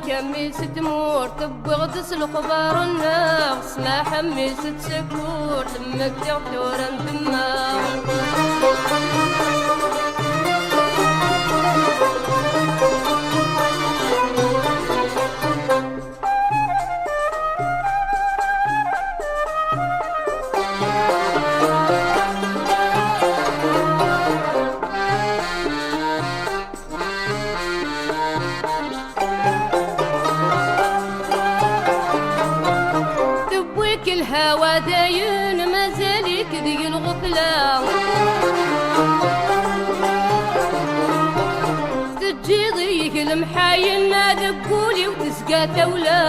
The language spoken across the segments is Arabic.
كمي ستمور تبغي غدس الخبار الناغ سما حمي ستسكور تمك تغتور ندماغ الهوى داين مازالك ذي الغفلة تجي ضيق المحاين ذبولي وتسقى تولى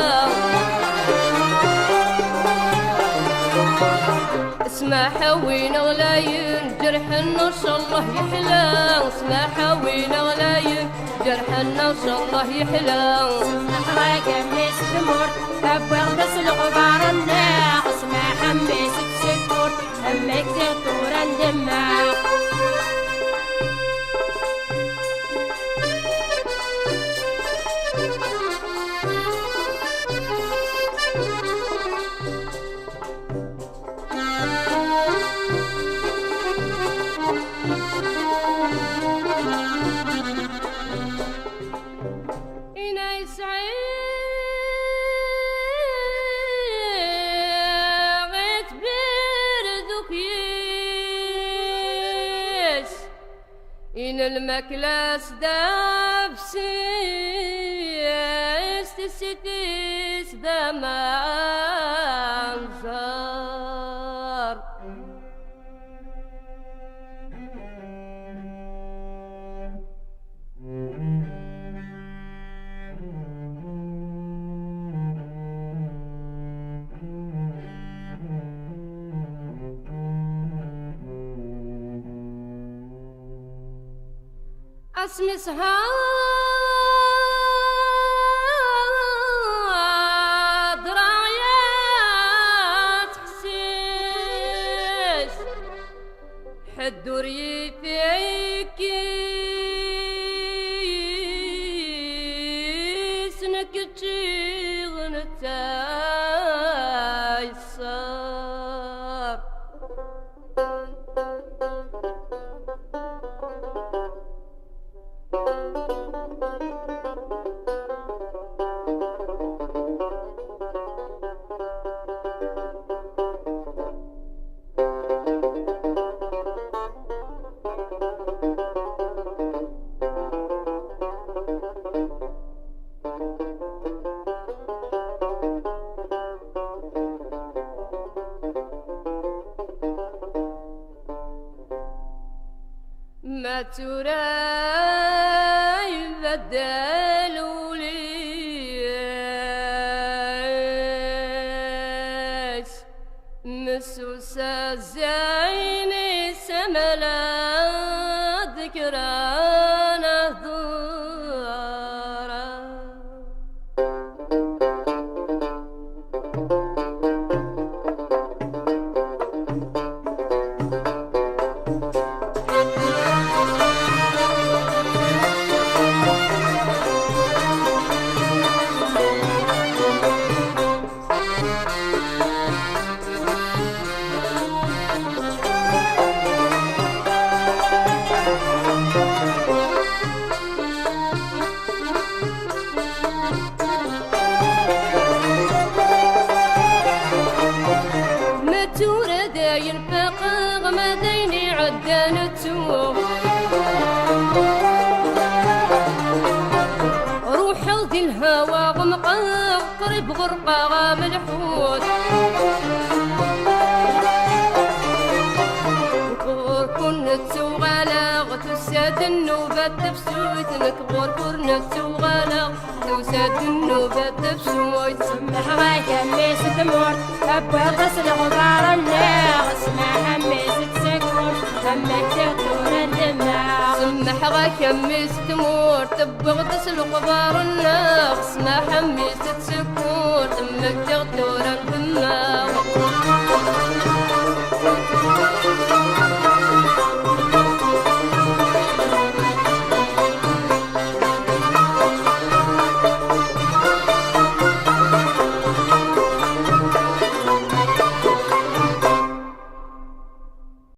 اسمع حوين غلاين جرح النص الله يحلى اسمع حوين غلاين جرح النص الله يحلى نحراك ميس تمر تبغي بس الغبار الناق اسمع حميس تسكر همك تغتور ندماغ إن المكلاس دابسيس تستيس دمان زار اسمي سهاد رايات حسيس حدور يفيكيس نكتشي غنتاي صار ما تراي بدلوا ليش مسوسة زيني سملا ذكرانا ظهرا ما وغمقا قريب غرقة غام الحوت نتسوغالغ تساد النوبة تفسوت نكبر نتسوغالغ تساد النوبة تفسوت سمح غاية ميس دمور أبوي غسل غبار الناغ اسمع ميس تسكر أمك تغدور الدماغ سمح غاية ميس دمور تبغ تسل غبار الناغ اسمع ميس تسكر أمك تغدور الدماغ